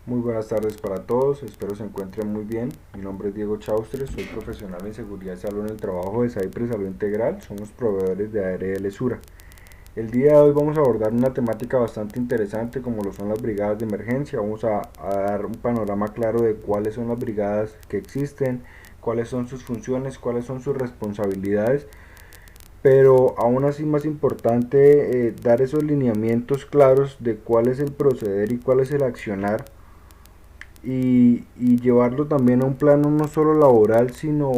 Muy buenas tardes para todos, espero se encuentren muy bien. Mi nombre es Diego Chaustres, soy profesional en seguridad y salud en el trabajo de Cypress Salud Integral, somos proveedores de ARL Sura. El día de hoy vamos a abordar una temática bastante interesante como lo son las brigadas de emergencia. Vamos a dar un panorama claro de cuáles son las brigadas que existen, cuáles son sus funciones, cuáles son sus responsabilidades, pero aún así más importante dar esos lineamientos claros de cuál es el proceder y cuál es el accionar y llevarlo también a un plano no solo laboral, sino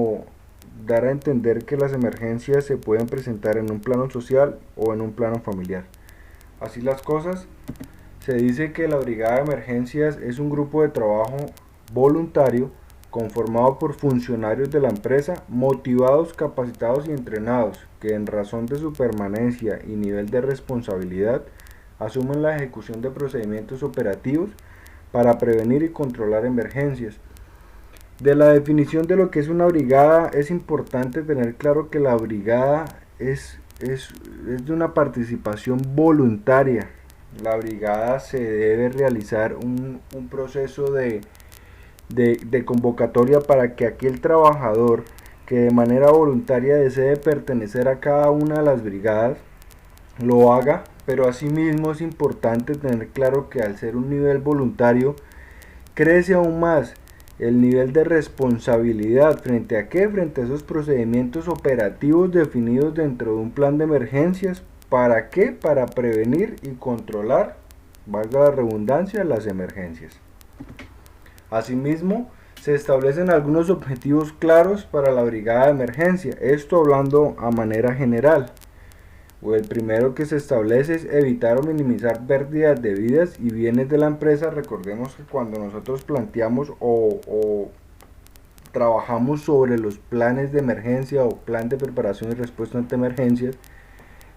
dar a entender que las emergencias se pueden presentar en un plano social o en un plano familiar. Así las cosas, se dice que la Brigada de Emergencias es un grupo de trabajo voluntario conformado por funcionarios de la empresa motivados, capacitados y entrenados que en razón de su permanencia y nivel de responsabilidad asumen la ejecución de procedimientos operativos para prevenir y controlar emergencias. De la definición de lo que es una brigada, es importante tener claro que la brigada es de una participación voluntaria. La brigada se debe realizar un proceso de convocatoria para que aquel trabajador que de manera voluntaria desee pertenecer a cada una de las brigadas lo haga, pero asimismo es importante tener claro que al ser un nivel voluntario crece aún más el nivel de responsabilidad frente a qué, frente a esos procedimientos operativos definidos dentro de un plan de emergencias. ¿Para qué? Para prevenir y controlar, valga la redundancia, las emergencias. Asimismo, se establecen algunos objetivos claros para la brigada de emergencia, esto hablando a manera general. El primero que se establece es evitar o minimizar pérdidas de vidas y bienes de la empresa. Recordemos que cuando nosotros planteamos o trabajamos sobre los planes de emergencia o plan de preparación y respuesta ante emergencias,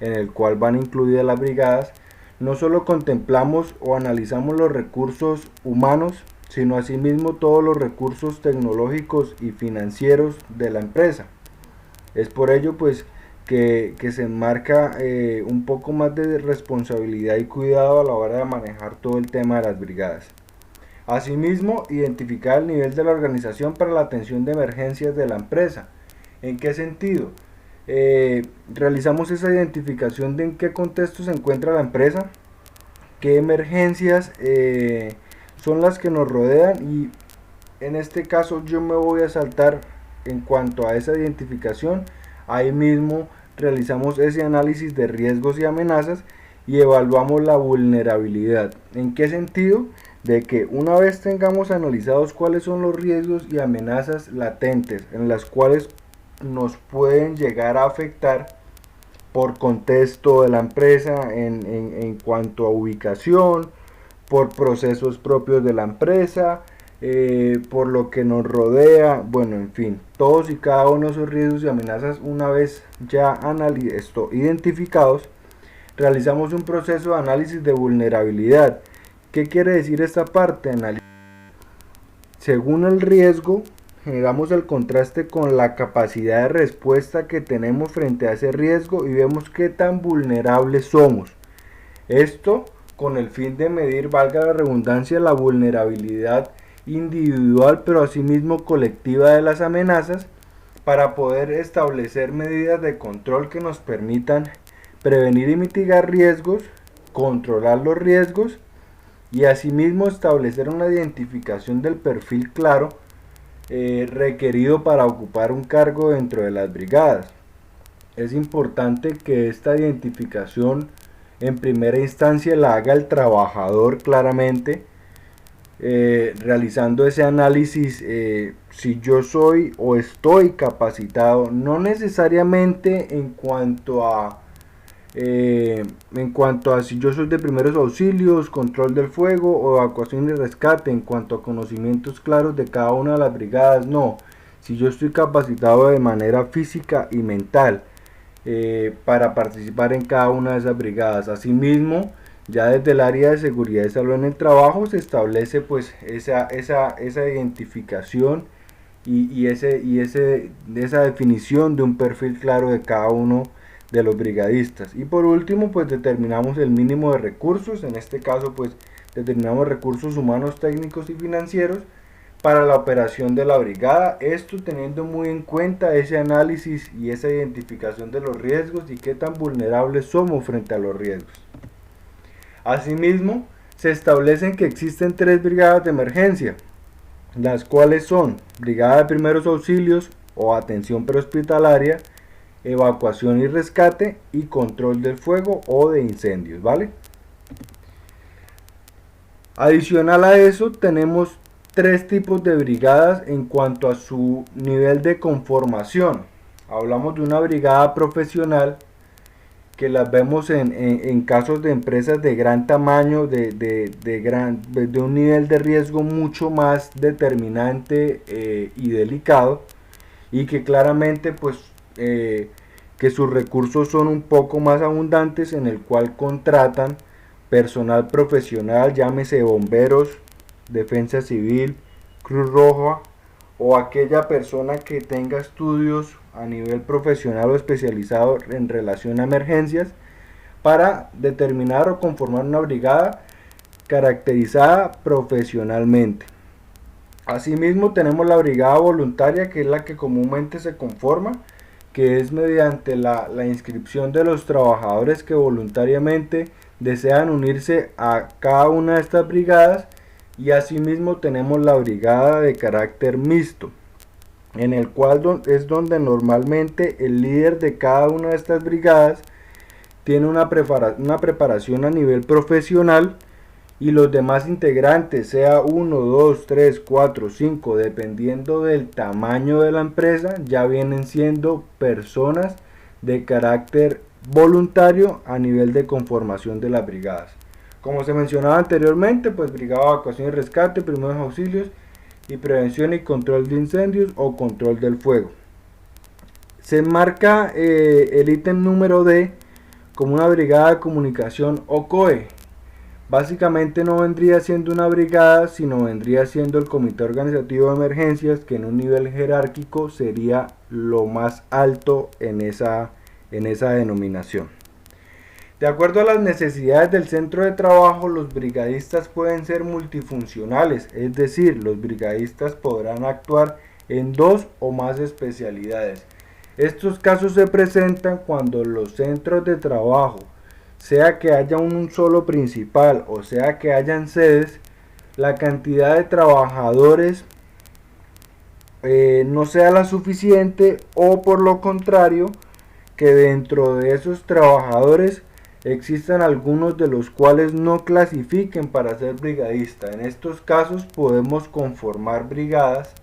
en el cual van incluidas las brigadas, no solo contemplamos o analizamos los recursos humanos, sino asimismo todos los recursos tecnológicos y financieros de la empresa. Es por ello pues que se enmarca un poco más de responsabilidad y cuidado a la hora de manejar todo el tema de las brigadas. Asimismo, identificar el nivel de la organización para la atención de emergencias de la empresa. ¿En qué sentido? Realizamos esa identificación de en qué contexto se encuentra la empresa, qué emergencias son las que nos rodean y en este caso yo me voy a saltar en cuanto a esa identificación. Ahí mismo realizamos ese análisis de riesgos y amenazas y evaluamos la vulnerabilidad. ¿En qué sentido? De que una vez tengamos analizados cuáles son los riesgos y amenazas latentes en las cuales nos pueden llegar a afectar por contexto de la empresa en cuanto a ubicación, por procesos propios de la empresa, por lo que nos rodea, bueno, en fin, todos y cada uno de esos riesgos y amenazas, una vez ya identificados, realizamos un proceso de análisis de vulnerabilidad. ¿Qué quiere decir esta parte? Según el riesgo, generamos el contraste con la capacidad de respuesta que tenemos frente a ese riesgo y vemos qué tan vulnerables somos. Esto con el fin de medir, valga la redundancia, la vulnerabilidad individual pero asimismo colectiva de las amenazas para poder establecer medidas de control que nos permitan prevenir y mitigar riesgos, controlar los riesgos y asimismo establecer una identificación del perfil claro requerido para ocupar un cargo dentro de las brigadas. Es importante que esta identificación en primera instancia la haga el trabajador claramente, realizando ese análisis si yo soy o estoy capacitado, no necesariamente en cuanto a si yo soy de primeros auxilios, control del fuego o evacuación y rescate, en cuanto a conocimientos claros de cada una de las brigadas, no, si yo estoy capacitado de manera física y mental para participar en cada una de esas brigadas. Asimismo, ya desde el área de seguridad y salud en el trabajo se establece pues esa identificación esa definición de un perfil claro de cada uno de los brigadistas. Y por último pues determinamos el mínimo de recursos, en este caso pues determinamos recursos humanos, técnicos y financieros para la operación de la brigada, esto teniendo muy en cuenta ese análisis y esa identificación de los riesgos y qué tan vulnerables somos frente a los riesgos. Asimismo, se establecen que existen 3 brigadas de emergencia, las cuales son brigada de primeros auxilios o atención prehospitalaria, evacuación y rescate y control del fuego o de incendios, ¿vale? Adicional a eso, tenemos 3 tipos de brigadas en cuanto a su nivel de conformación. Hablamos de una brigada profesional, que las vemos en casos de empresas de gran tamaño, de un nivel de riesgo mucho más determinante y delicado, y que claramente pues que sus recursos son un poco más abundantes, en el cual contratan personal profesional, llámese bomberos, defensa civil, Cruz Roja o aquella persona que tenga estudios a nivel profesional o especializado en relación a emergencias, para determinar o conformar una brigada caracterizada profesionalmente. Asimismo, tenemos la brigada voluntaria, que es la que comúnmente se conforma, que es mediante la inscripción de los trabajadores que voluntariamente desean unirse a cada una de estas brigadas. Y asimismo tenemos la brigada de carácter mixto, en el cual es donde normalmente el líder de cada una de estas brigadas tiene una preparación a nivel profesional, y los demás integrantes, sea 1, 2, 3, 4, 5, dependiendo del tamaño de la empresa, ya vienen siendo personas de carácter voluntario a nivel de conformación de las brigadas. Como se mencionaba anteriormente, pues brigada de evacuación y rescate, primeros auxilios y prevención y control de incendios o control del fuego. Se marca el ítem número D como una brigada de comunicación o COE. Básicamente no vendría siendo una brigada, sino vendría siendo el comité organizativo de emergencias, que en un nivel jerárquico sería lo más alto en esa denominación. De acuerdo a las necesidades del centro de trabajo, los brigadistas pueden ser multifuncionales, es decir, los brigadistas podrán actuar en 2 o más especialidades. Estos casos se presentan cuando los centros de trabajo, sea que haya un solo principal o sea que hayan sedes, la cantidad de trabajadores no sea la suficiente, o por lo contrario, que dentro de esos trabajadores existan algunos de los cuales no clasifiquen para ser brigadista. En estos casos podemos conformar brigadas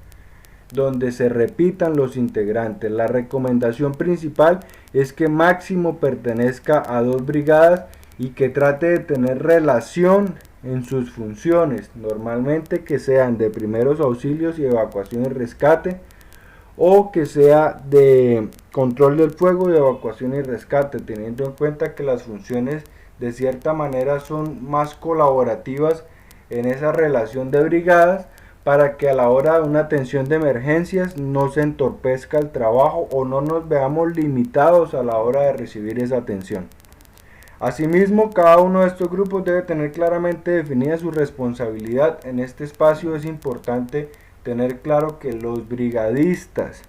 donde se repitan los integrantes. La recomendación principal es que máximo pertenezca a 2 brigadas y que trate de tener relación en sus funciones, normalmente que sean de primeros auxilios y evacuación y rescate, o que sea de control del fuego y evacuación y rescate, teniendo en cuenta que las funciones de cierta manera son más colaborativas en esa relación de brigadas, para que a la hora de una atención de emergencias no se entorpezca el trabajo o no nos veamos limitados a la hora de recibir esa atención. Asimismo, cada uno de estos grupos debe tener claramente definida su responsabilidad. En este espacio es importante tener claro que los brigadistas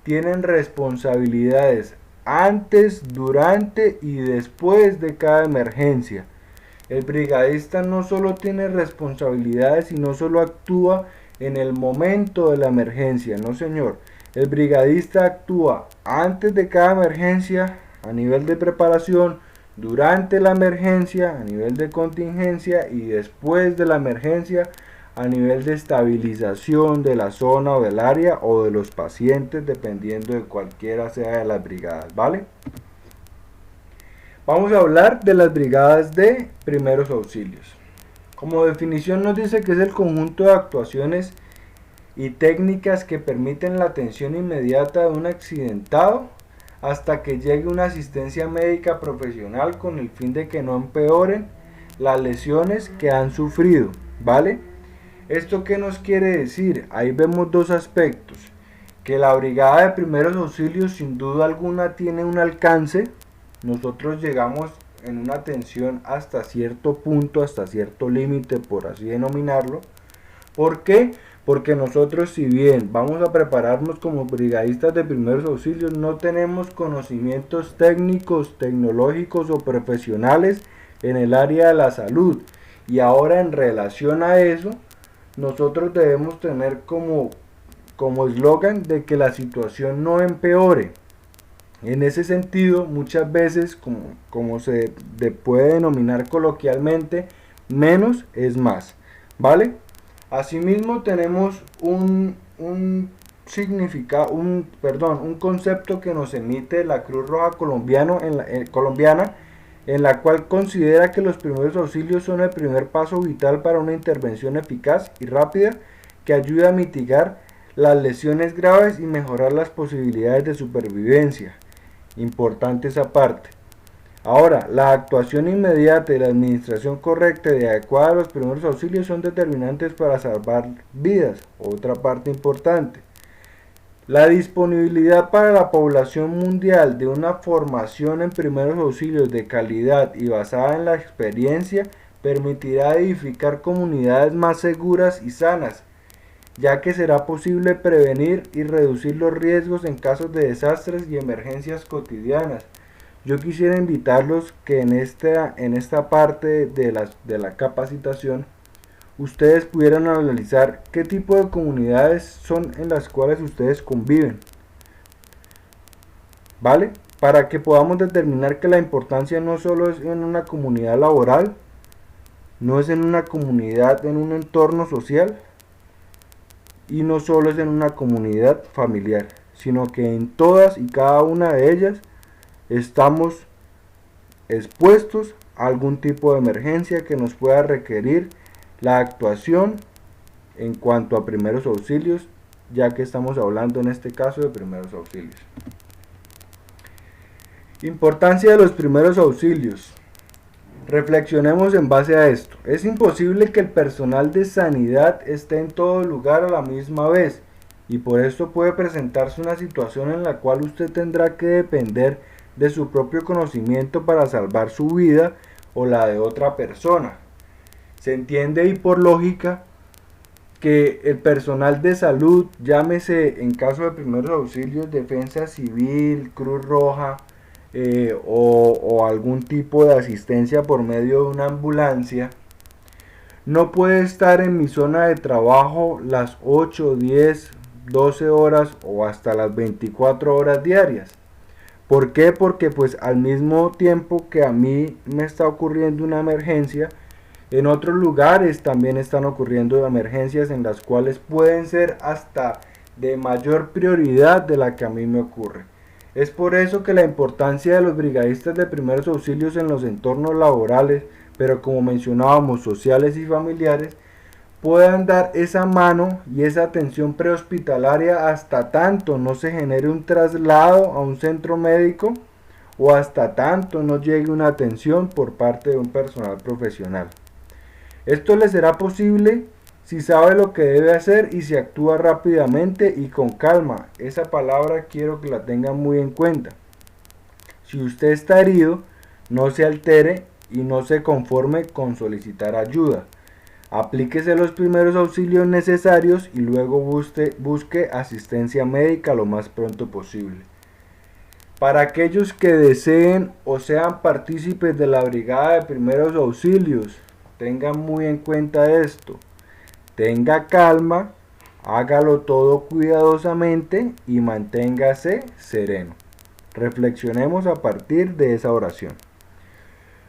tienen responsabilidades antes, durante y después de cada emergencia. El brigadista no solo tiene responsabilidades y no solo actúa en el momento de la emergencia, no señor. El brigadista actúa antes de cada emergencia a nivel de preparación, durante la emergencia a nivel de contingencia y después de la emergencia a nivel de estabilización de la zona o del área o de los pacientes, dependiendo de cualquiera sea de las brigadas, ¿vale? Vamos a hablar de las brigadas de primeros auxilios. Como definición nos dice que es el conjunto de actuaciones y técnicas que permiten la atención inmediata de un accidentado hasta que llegue una asistencia médica profesional, con el fin de que no empeoren las lesiones que han sufrido, ¿vale? ¿Esto qué nos quiere decir? Ahí vemos 2 aspectos: que la brigada de primeros auxilios sin duda alguna tiene un alcance. Nosotros llegamos en una tensión hasta cierto punto, hasta cierto límite, por así denominarlo. ¿Por qué? Porque nosotros, si bien vamos a prepararnos como brigadistas de primeros auxilios, no tenemos conocimientos técnicos, tecnológicos o profesionales en el área de la salud. Y ahora, en relación a eso, nosotros debemos tener como eslogan de que la situación no empeore. En ese sentido, muchas veces, como se puede denominar coloquialmente, menos es más, ¿vale? Asimismo, tenemos un significado, un concepto que nos emite la Cruz Roja colombiana, en la cual considera que los primeros auxilios son el primer paso vital para una intervención eficaz y rápida que ayuda a mitigar las lesiones graves y mejorar las posibilidades de supervivencia. Importante esa parte. Ahora, la actuación inmediata y la administración correcta y adecuada de los primeros auxilios son determinantes para salvar vidas. Otra parte importante. La disponibilidad para la población mundial de una formación en primeros auxilios de calidad y basada en la experiencia permitirá edificar comunidades más seguras y sanas, ya que será posible prevenir y reducir los riesgos en casos de desastres y emergencias cotidianas. Yo quisiera invitarlos que en esta parte de la capacitación ustedes pudieran analizar qué tipo de comunidades son en las cuales ustedes conviven, ¿vale? Para que podamos determinar que la importancia no solo es en una comunidad laboral, no es en una comunidad, en un entorno social, y no solo es en una comunidad familiar, sino que en todas y cada una de ellas estamos expuestos a algún tipo de emergencia que nos pueda requerir la actuación en cuanto a primeros auxilios, ya que estamos hablando en este caso de primeros auxilios. Importancia de los primeros auxilios. Reflexionemos en base a esto. Es imposible que el personal de sanidad esté en todo lugar a la misma vez, y por esto puede presentarse una situación en la cual usted tendrá que depender de su propio conocimiento para salvar su vida o la de otra persona. Se entiende, y por lógica, que el personal de salud, llámese en caso de primeros auxilios, defensa civil, Cruz Roja, o algún tipo de asistencia por medio de una ambulancia, no puede estar en mi zona de trabajo las 8, 10, 12 horas o hasta las 24 horas diarias. ¿Por qué? Porque pues al mismo tiempo que a mí me está ocurriendo una emergencia, en otros lugares también están ocurriendo emergencias en las cuales pueden ser hasta de mayor prioridad de la que a mí me ocurre. Es por eso que la importancia de los brigadistas de primeros auxilios en los entornos laborales, pero como mencionábamos, sociales y familiares, puedan dar esa mano y esa atención prehospitalaria hasta tanto no se genere un traslado a un centro médico o hasta tanto no llegue una atención por parte de un personal profesional. Esto le será posible si sabe lo que debe hacer y si actúa rápidamente y con calma. Esa palabra quiero que la tengan muy en cuenta. Si usted está herido, no se altere y no se conforme con solicitar ayuda. Aplíquese los primeros auxilios necesarios y luego busque asistencia médica lo más pronto posible. Para aquellos que deseen o sean partícipes de la brigada de primeros auxilios, tengan muy en cuenta esto. Tenga calma, hágalo todo cuidadosamente y manténgase sereno. Reflexionemos a partir de esa oración.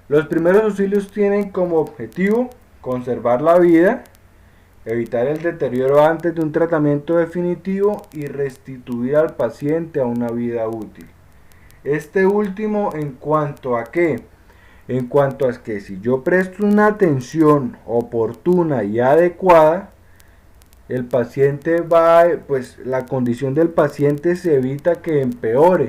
Los primeros auxilios tienen como objetivo conservar la vida, evitar el deterioro antes de un tratamiento definitivo y restituir al paciente a una vida útil. Este último, ¿en cuanto a qué? En cuanto a que si yo presto una atención oportuna y adecuada, el paciente pues la condición del paciente se evita que empeore.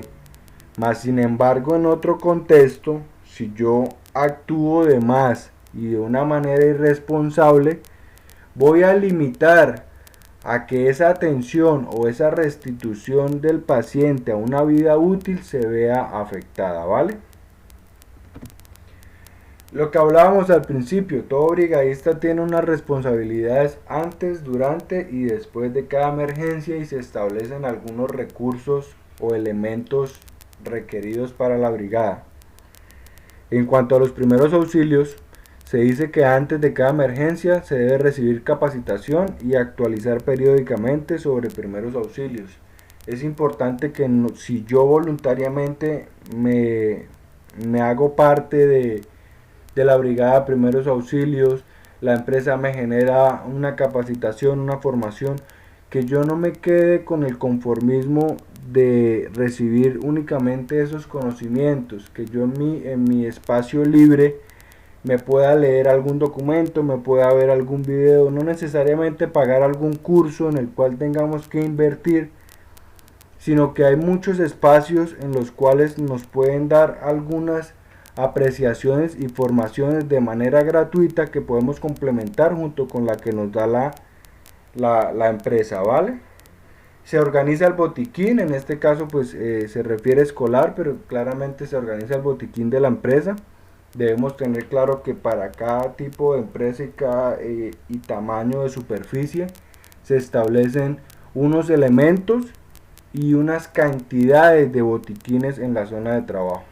Mas sin embargo, en otro contexto, si yo actúo de más y de una manera irresponsable, voy a limitar a que esa atención o esa restitución del paciente a una vida útil se vea afectada, ¿vale? Lo que hablábamos al principio, todo brigadista tiene unas responsabilidades antes, durante y después de cada emergencia y se establecen algunos recursos o elementos requeridos para la brigada. En cuanto a los primeros auxilios, se dice que antes de cada emergencia se debe recibir capacitación y actualizar periódicamente sobre primeros auxilios. Es importante que si yo voluntariamente me hago parte de la brigada de primeros auxilios, la empresa me genera una capacitación, una formación, que yo no me quede con el conformismo de recibir únicamente esos conocimientos, que yo en mi espacio libre me pueda leer algún documento, me pueda ver algún video, no necesariamente pagar algún curso en el cual tengamos que invertir, sino que hay muchos espacios en los cuales nos pueden dar algunas apreciaciones y formaciones de manera gratuita que podemos complementar junto con la que nos da la empresa, ¿vale? Se organiza el botiquín, en este caso pues se refiere escolar, pero claramente se organiza el botiquín de la empresa. Debemos tener claro que para cada tipo de empresa y tamaño de superficie se establecen unos elementos y unas cantidades de botiquines en la zona de trabajo.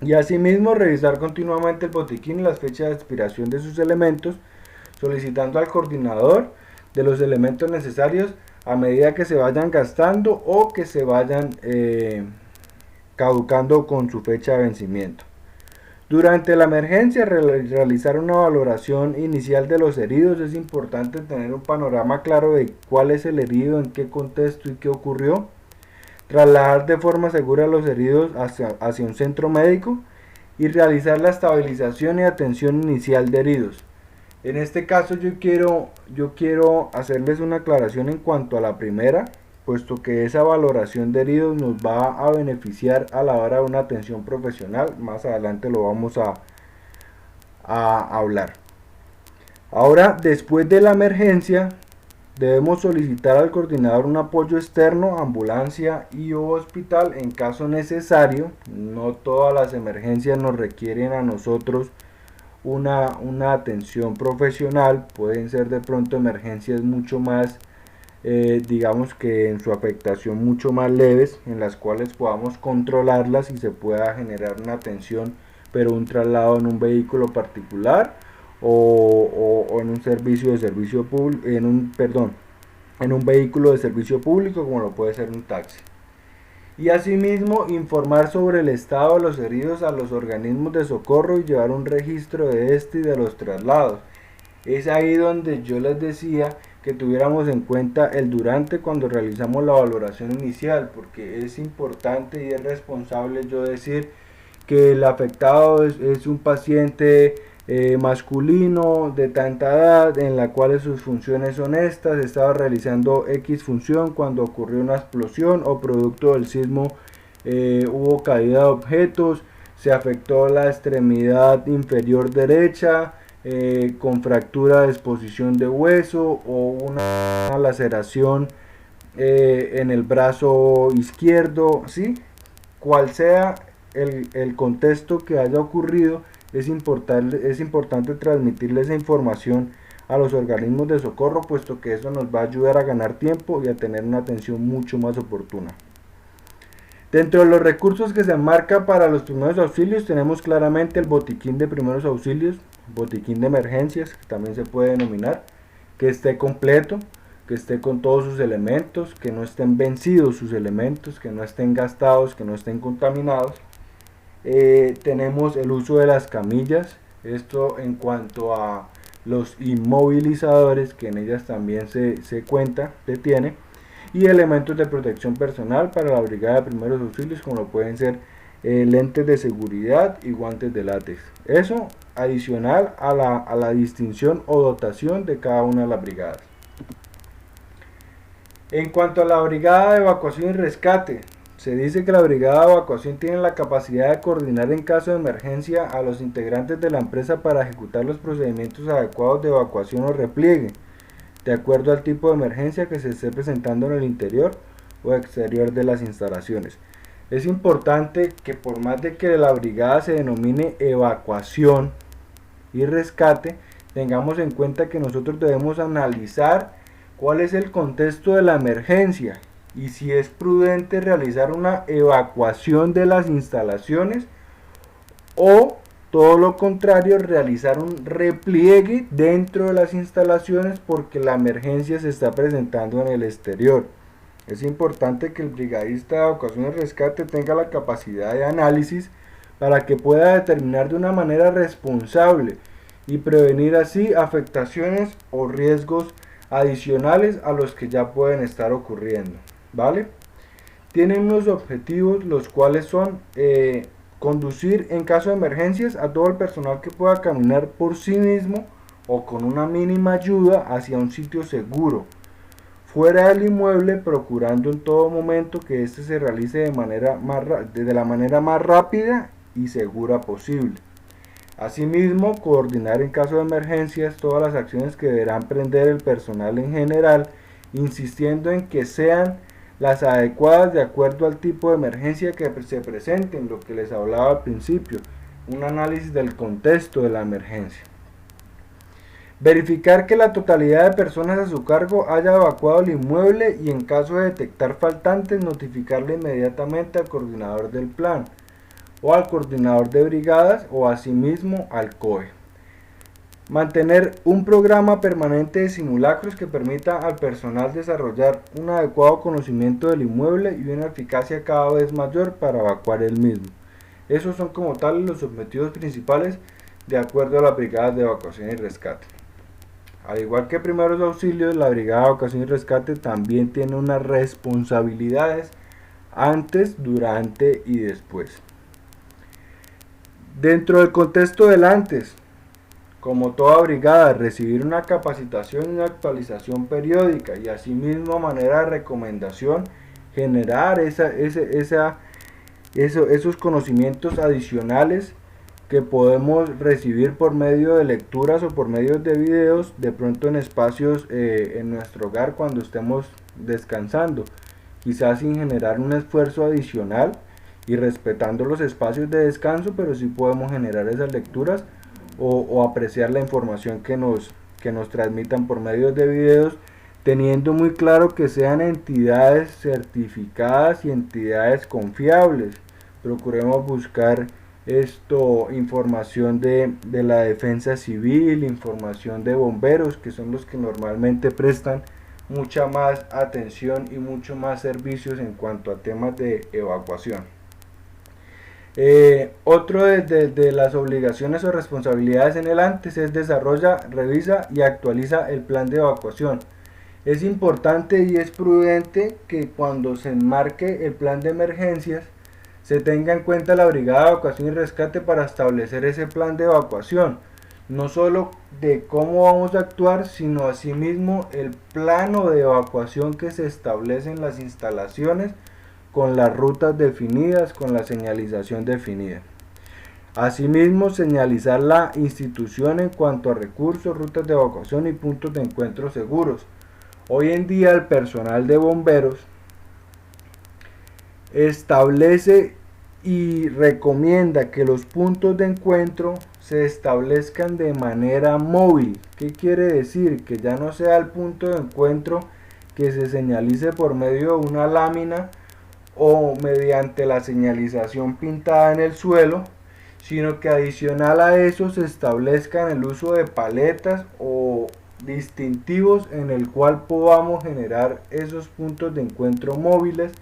Y asimismo revisar continuamente el botiquín y las fechas de expiración de sus elementos, solicitando al coordinador de los elementos necesarios a medida que se vayan gastando o que se vayan caducando con su fecha de vencimiento. Durante la emergencia, realizar una valoración inicial de los heridos. Es importante tener un panorama claro de cuál es el herido, en qué contexto y qué ocurrió. Trasladar de forma segura a los heridos hacia un centro médico y realizar la estabilización y atención inicial de heridos. En este caso yo quiero hacerles una aclaración en cuanto a la primera, puesto que esa valoración de heridos nos va a beneficiar a la hora de una atención profesional. Más adelante lo vamos a hablar. Ahora, después de la emergencia, debemos solicitar al coordinador un apoyo externo, ambulancia y o hospital en caso necesario. No todas las emergencias nos requieren a nosotros una atención profesional. Pueden ser de pronto emergencias mucho más, digamos que en su afectación mucho más leves, en las cuales podamos controlarlas y se pueda generar una atención, pero un traslado en un vehículo particular o en un servicio público, en un vehículo de servicio público, como lo puede ser un taxi. Y asimismo informar sobre el estado de los heridos a los organismos de socorro y llevar un registro de este y de los traslados. Es ahí donde yo les decía que tuviéramos en cuenta el durante cuando realizamos la valoración inicial, porque es importante y es responsable yo decir que el afectado es un paciente masculino de tanta edad, en la cual sus funciones son estas, estaba realizando X función cuando ocurrió una explosión o producto del sismo hubo caída de objetos, se afectó la extremidad inferior derecha con fractura de exposición de hueso o una laceración en el brazo izquierdo, ¿sí? Cual sea el contexto que haya ocurrido, es importante transmitirle esa información a los organismos de socorro, puesto que eso nos va a ayudar a ganar tiempo y a tener una atención mucho más oportuna. Dentro de los recursos que se enmarca para los primeros auxilios tenemos claramente el botiquín de primeros auxilios, botiquín de emergencias, que también se puede denominar, que esté completo, que esté con todos sus elementos, que no estén vencidos sus elementos, que no estén gastados, que no estén contaminados. Tenemos el uso de las camillas, esto en cuanto a los inmovilizadores, que en ellas también se tiene, y elementos de protección personal para la brigada de primeros auxilios, como lo pueden ser lentes de seguridad y guantes de látex. Eso adicional a la distinción o dotación de cada una de las brigadas. En cuanto a la brigada de evacuación y rescate, se dice que la brigada de evacuación tiene la capacidad de coordinar en caso de emergencia a los integrantes de la empresa para ejecutar los procedimientos adecuados de evacuación o repliegue, de acuerdo al tipo de emergencia que se esté presentando en el interior o exterior de las instalaciones. Es importante que por más de que la brigada se denomine evacuación, y rescate, tengamos en cuenta que nosotros debemos analizar cuál es el contexto de la emergencia y si es prudente realizar una evacuación de las instalaciones o todo lo contrario, realizar un repliegue dentro de las instalaciones porque la emergencia se está presentando en el exterior. Es importante que el brigadista de evacuación y rescate tenga la capacidad de análisis para que pueda determinar de una manera responsable y prevenir así afectaciones o riesgos adicionales a los que ya pueden estar ocurriendo, ¿vale? Tienen unos objetivos los cuales son conducir en caso de emergencias a todo el personal que pueda caminar por sí mismo o con una mínima ayuda hacia un sitio seguro, fuera del inmueble, procurando en todo momento que éste se realice de la manera más rápida y segura posible. Asimismo, coordinar en caso de emergencias todas las acciones que deberá emprender el personal en general, insistiendo en que sean las adecuadas de acuerdo al tipo de emergencia que se presenten, lo que les hablaba al principio, un análisis del contexto de la emergencia. Verificar que la totalidad de personas a su cargo haya evacuado el inmueble y en caso de detectar faltantes notificarle inmediatamente al coordinador del plan o al coordinador de brigadas o asimismo al COE. Mantener un programa permanente de simulacros que permita al personal desarrollar un adecuado conocimiento del inmueble y una eficacia cada vez mayor para evacuar el mismo. Esos son como tal los objetivos principales de acuerdo a las brigadas de evacuación y rescate. Al igual que primeros auxilios, la brigada de evacuación y rescate también tiene unas responsabilidades antes, durante y después. Dentro del contexto del antes, como toda brigada, recibir una capacitación y una actualización periódica y asimismo a manera de recomendación generar esos conocimientos adicionales que podemos recibir por medio de lecturas o por medio de videos, de pronto en espacios en nuestro hogar cuando estemos descansando, quizás sin generar un esfuerzo adicional y respetando los espacios de descanso, pero sí podemos generar esas lecturas o apreciar la información que nos transmitan por medio de videos, teniendo muy claro que sean entidades certificadas y entidades confiables. Procuremos buscar información de la defensa civil, información de bomberos, que son los que normalmente prestan mucha más atención y mucho más servicios en cuanto a temas de evacuación. Otro de las obligaciones o responsabilidades en el antes es desarrolla, revisa y actualiza el plan de evacuación. Es importante y es prudente que cuando se enmarque el plan de emergencias se tenga en cuenta la brigada de evacuación y rescate para establecer ese plan de evacuación, no solo de cómo vamos a actuar, sino asimismo el plano de evacuación que se establece en las instalaciones, con las rutas definidas, con la señalización definida. Asimismo, señalizar la institución en cuanto a recursos, rutas de evacuación y puntos de encuentro seguros. Hoy en día el personal de bomberos establece y recomienda que los puntos de encuentro se establezcan de manera móvil. ¿Qué quiere decir? Que ya no sea el punto de encuentro que se señalice por medio de una lámina o mediante la señalización pintada en el suelo, sino que adicional a eso se establezcan el uso de paletas o distintivos en el cual podamos generar esos puntos de encuentro móviles,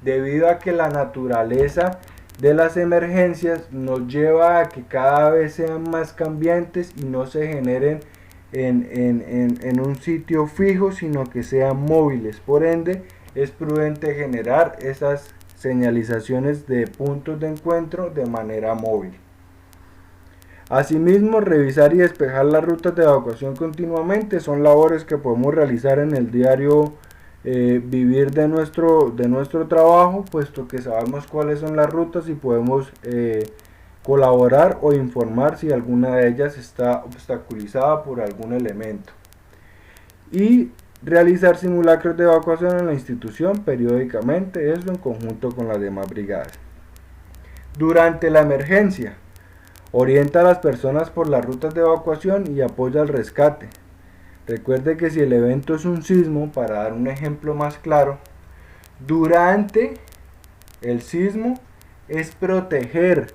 debido a que la naturaleza de las emergencias nos lleva a que cada vez sean más cambiantes y no se generen en un sitio fijo, sino que sean móviles. Por ende, es prudente generar esas señalizaciones de puntos de encuentro de manera móvil. Asimismo, revisar y despejar las rutas de evacuación continuamente son labores que podemos realizar en el diario vivir de nuestro trabajo, puesto que sabemos cuáles son las rutas y podemos colaborar o informar si alguna de ellas está obstaculizada por algún elemento. Y realizar simulacros de evacuación en la institución periódicamente, eso en conjunto con las demás brigadas. Durante la emergencia, Orienta a las personas por las rutas de evacuación y apoya el rescate. Recuerde que si el evento es un sismo, para dar un ejemplo más claro, durante el sismo es protegerse.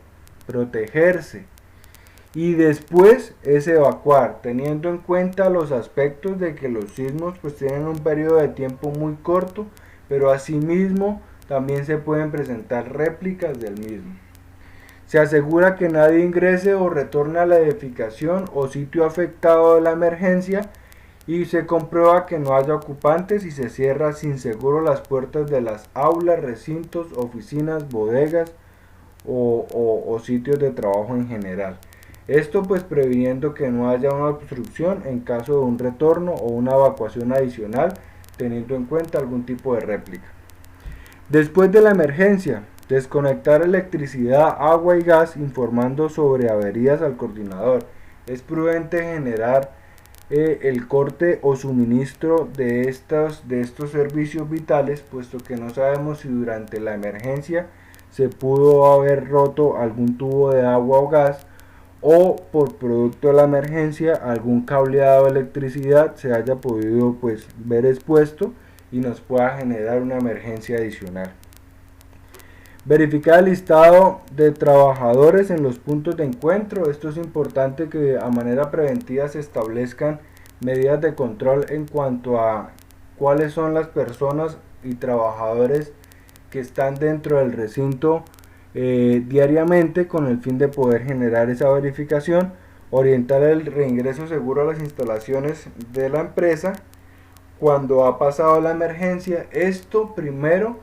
Y después es evacuar, teniendo en cuenta los aspectos de que los sismos pues tienen un periodo de tiempo muy corto, pero asimismo también se pueden presentar réplicas del mismo. Se asegura que nadie ingrese o retorne a la edificación o sitio afectado de la emergencia y se comprueba que no haya ocupantes y se cierra sin seguro las puertas de las aulas, recintos, oficinas, bodegas o sitios de trabajo en general. Esto pues previniendo que no haya una obstrucción en caso de un retorno o una evacuación adicional, teniendo en cuenta algún tipo de réplica. Después de la emergencia, desconectar electricidad, agua y gas informando sobre averías al coordinador. Es prudente generar el corte o suministro de estos servicios vitales, puesto que no sabemos si durante la emergencia se pudo haber roto algún tubo de agua o gas, o por producto de la emergencia algún cableado de electricidad se haya podido pues ver expuesto y nos pueda generar una emergencia adicional. Verificar el listado de trabajadores en los puntos de encuentro. Esto es importante que a manera preventiva se establezcan medidas de control en cuanto a cuáles son las personas y trabajadores que están dentro del recinto diariamente, con el fin de poder generar esa verificación, orientar el reingreso seguro a las instalaciones de la empresa cuando ha pasado la emergencia. Esto primero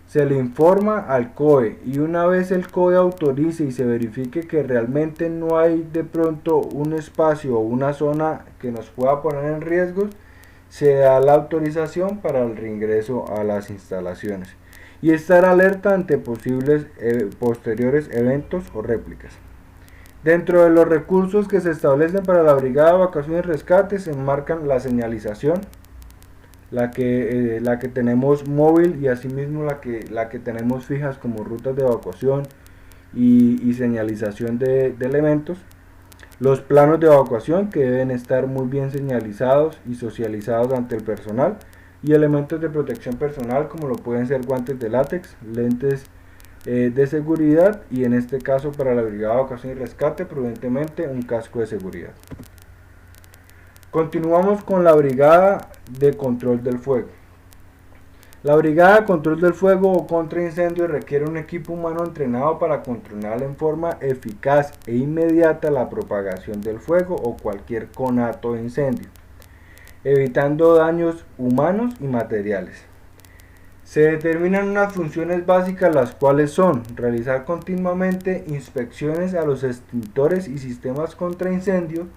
se le informa al COE y una vez el COE autorice y se verifique que realmente no hay de pronto un espacio o una zona que nos pueda poner en riesgo, se da la autorización para el reingreso a las instalaciones y estar alerta ante posibles posteriores eventos o réplicas. Dentro de los recursos que se establecen para la Brigada de Evacuación y Rescate se enmarcan la señalización, la que tenemos móvil y asimismo la que tenemos fijas como rutas de evacuación y señalización de elementos. Los planos de evacuación que deben estar muy bien señalizados y socializados ante el personal, y elementos de protección personal como lo pueden ser guantes de látex, lentes de seguridad y en este caso para la Brigada de Evacuación y Rescate prudentemente un casco de seguridad. Continuamos con la Brigada de Control del Fuego. La Brigada de Control del Fuego o contra incendios requiere un equipo humano entrenado para controlar en forma eficaz e inmediata la propagación del fuego o cualquier conato de incendio, evitando daños humanos y materiales. Se determinan unas funciones básicas, las cuales son realizar continuamente inspecciones a los extintores y sistemas contra incendio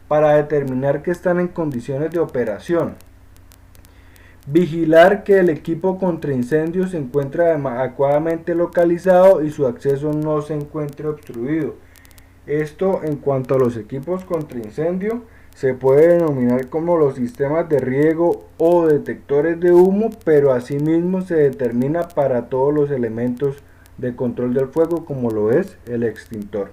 para determinar que están en condiciones de operación. Vigilar que el equipo contra incendios se encuentre adecuadamente localizado y su acceso no se encuentre obstruido. Esto en cuanto a los equipos contra incendio se puede denominar como los sistemas de riego o detectores de humo, pero asimismo se determina para todos los elementos de control del fuego como lo es el extintor.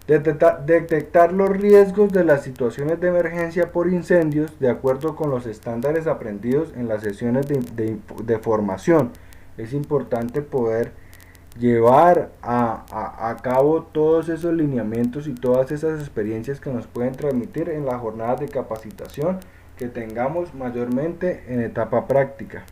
Detectar los riesgos de las situaciones de emergencia por incendios de acuerdo con los estándares aprendidos en las sesiones de formación. Es importante poder llevar a cabo todos esos lineamientos y todas esas experiencias que nos pueden transmitir en las jornadas de capacitación que tengamos mayormente en etapa práctica.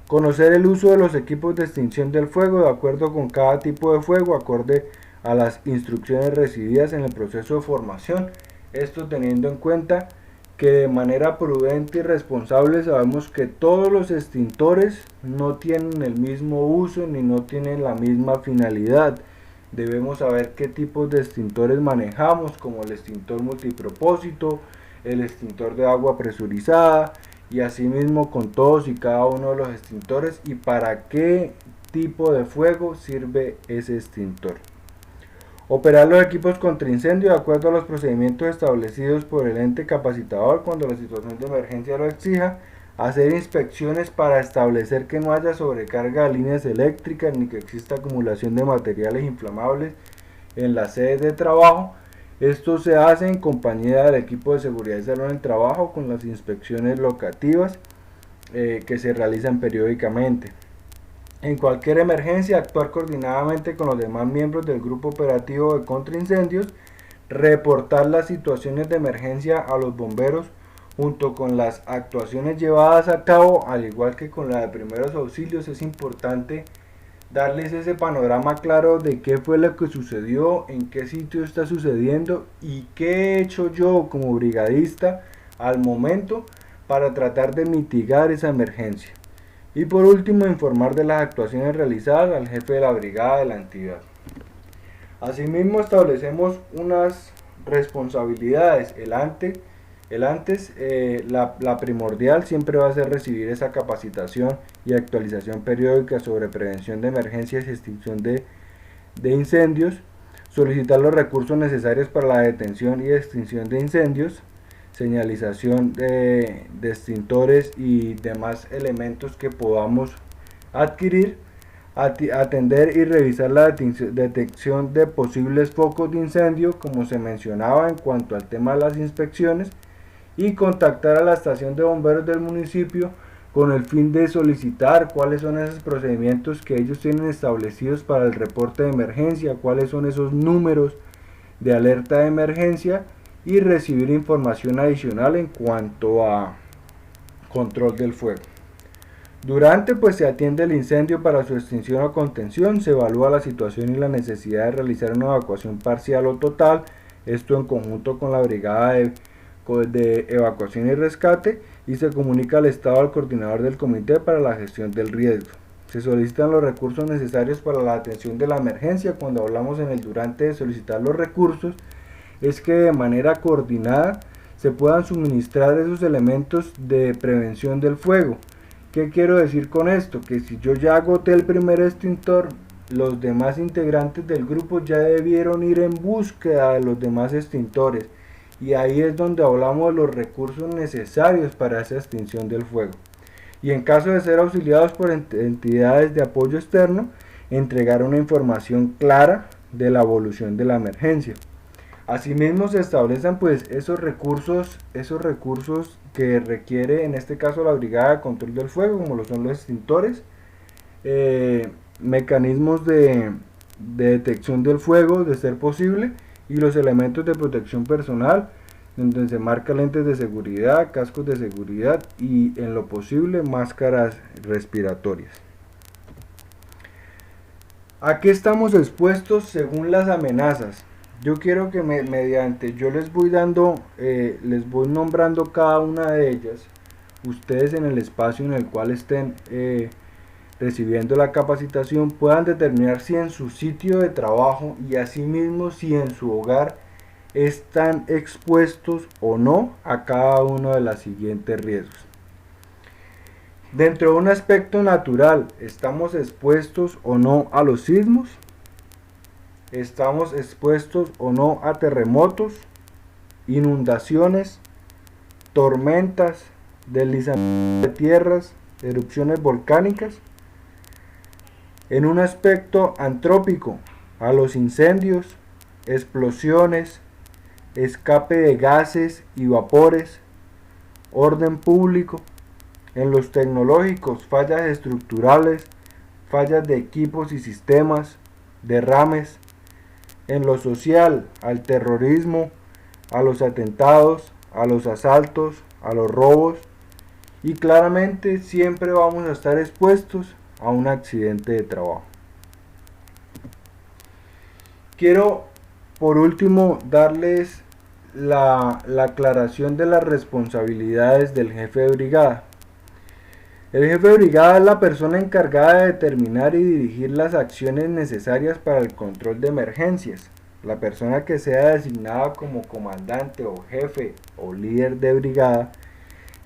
Conocer el uso de los equipos de extinción del fuego de acuerdo con cada tipo de fuego, acorde a las instrucciones recibidas en el proceso de formación. Esto teniendo en cuenta que de manera prudente y responsable sabemos que todos los extintores no tienen el mismo uso ni no tienen la misma finalidad. Debemos saber qué tipos de extintores manejamos, como el extintor multipropósito, el extintor de agua presurizada, y asimismo con todos y cada uno de los extintores y para qué tipo de fuego sirve ese extintor. Operar los equipos contra incendio de acuerdo a los procedimientos establecidos por el ente capacitador cuando la situación de emergencia lo exija. Hacer inspecciones para establecer que no haya sobrecarga de líneas eléctricas ni que exista acumulación de materiales inflamables en las sedes de trabajo. Esto se hace en compañía del equipo de seguridad y salud en el trabajo con las inspecciones locativas que se realizan periódicamente. En cualquier emergencia, actuar coordinadamente con los demás miembros del grupo operativo de contraincendios, reportar las situaciones de emergencia a los bomberos junto con las actuaciones llevadas a cabo, al igual que con la de primeros auxilios. Es importante darles ese panorama claro de qué fue lo que sucedió, en qué sitio está sucediendo y qué he hecho yo como brigadista al momento para tratar de mitigar esa emergencia. Y por último, informar de las actuaciones realizadas al jefe de la brigada de la entidad. Asimismo, establecemos unas responsabilidades. La primordial siempre va a ser recibir esa capacitación y actualización periódica sobre prevención de emergencias y extinción de incendios, solicitar los recursos necesarios para la detención y extinción de incendios, señalización de extintores y demás elementos que podamos adquirir, atender y revisar la detección de posibles focos de incendio, como se mencionaba en cuanto al tema de las inspecciones, y contactar a la estación de bomberos del municipio con el fin de solicitar cuáles son esos procedimientos que ellos tienen establecidos para el reporte de emergencia, cuáles son esos números de alerta de emergencia, y recibir información adicional en cuanto a control del fuego. Durante se atiende el incendio para su extinción o contención, se evalúa la situación y la necesidad de realizar una evacuación parcial o total, esto en conjunto con la brigada de evacuación y rescate, y se comunica al estado al coordinador del comité para la gestión del riesgo. Se solicitan los recursos necesarios para la atención de la emergencia. Cuando hablamos en el durante de solicitar los recursos, es que de manera coordinada se puedan suministrar esos elementos de prevención del fuego. ¿Qué quiero decir con esto? Que si yo ya agoté el primer extintor, los demás integrantes del grupo ya debieron ir en búsqueda de los demás extintores, y ahí es donde hablamos de los recursos necesarios para esa extinción del fuego. Y en caso de ser auxiliados por entidades de apoyo externo, entregar una información clara de la evolución de la emergencia. Asimismo, se establecen esos recursos que requiere en este caso la brigada de control del fuego, como lo son los extintores, mecanismos de detección del fuego de ser posible, y los elementos de protección personal, donde se marca lentes de seguridad, cascos de seguridad y en lo posible máscaras respiratorias. ¿A qué estamos expuestos según las amenazas? Yo quiero que yo les voy nombrando cada una de ellas. Ustedes en el espacio en el cual estén recibiendo la capacitación puedan determinar si en su sitio de trabajo y asimismo si en su hogar están expuestos o no a cada uno de los siguientes riesgos. Dentro de un aspecto natural, ¿estamos expuestos o no a los sismos? ¿Estamos expuestos o no a terremotos, inundaciones, tormentas, deslizamientos de tierras, erupciones volcánicas? En un aspecto antrópico, a los incendios, explosiones, escape de gases y vapores, orden público. En los tecnológicos, fallas estructurales, fallas de equipos y sistemas, derrames. En lo social, al terrorismo, a los atentados, a los asaltos, a los robos, y claramente siempre vamos a estar expuestos a un accidente de trabajo. Quiero por último darles la aclaración de las responsabilidades del jefe de brigada. El jefe de brigada es la persona encargada de determinar y dirigir las acciones necesarias para el control de emergencias. La persona que sea designada como comandante o jefe o líder de brigada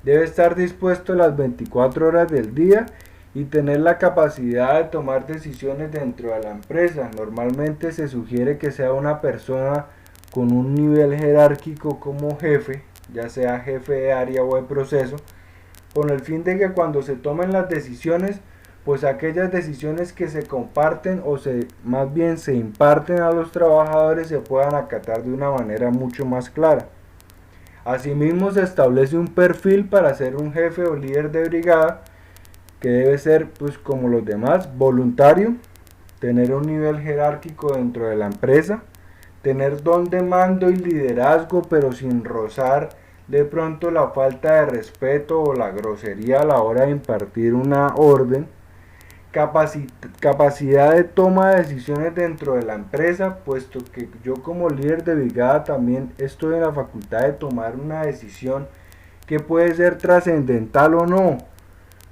debe estar dispuesto las 24 horas del día y tener la capacidad de tomar decisiones dentro de la empresa. Normalmente se sugiere que sea una persona con un nivel jerárquico como jefe, ya sea jefe de área o de proceso, con el fin de que cuando se tomen las decisiones pues aquellas decisiones que se comparten o más bien se imparten a los trabajadores se puedan acatar de una manera mucho más clara. Asimismo, se establece un perfil para ser un jefe o líder de brigada que debe ser, pues como los demás, voluntario, tener un nivel jerárquico dentro de la empresa, tener don de mando y liderazgo, pero sin rozar de pronto la falta de respeto o la grosería a la hora de impartir una orden, capacidad de toma de decisiones dentro de la empresa, puesto que yo como líder de brigada también estoy en la facultad de tomar una decisión que puede ser trascendental o no,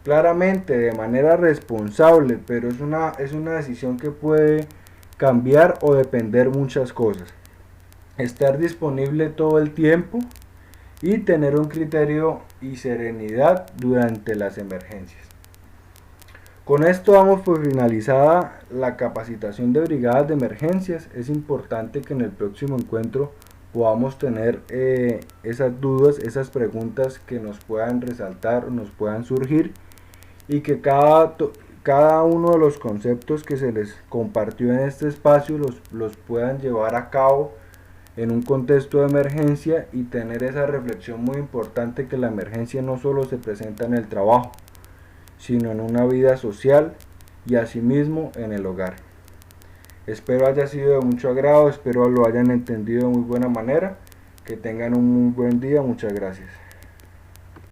claramente de manera responsable, pero es una decisión que puede cambiar o depender muchas cosas. Estar disponible todo el tiempo y tener un criterio y serenidad durante las emergencias. Con esto damos por finalizada la capacitación de brigadas de emergencias. Es importante que en el próximo encuentro podamos tener esas dudas, esas preguntas que nos puedan resaltar, nos puedan surgir, y que cada uno de los conceptos que se les compartió en este espacio los puedan llevar a cabo en un contexto de emergencia y tener esa reflexión muy importante que la emergencia no solo se presenta en el trabajo, sino en una vida social y asimismo en el hogar. Espero haya sido de mucho agrado, espero lo hayan entendido de muy buena manera, que tengan un muy buen día, muchas gracias.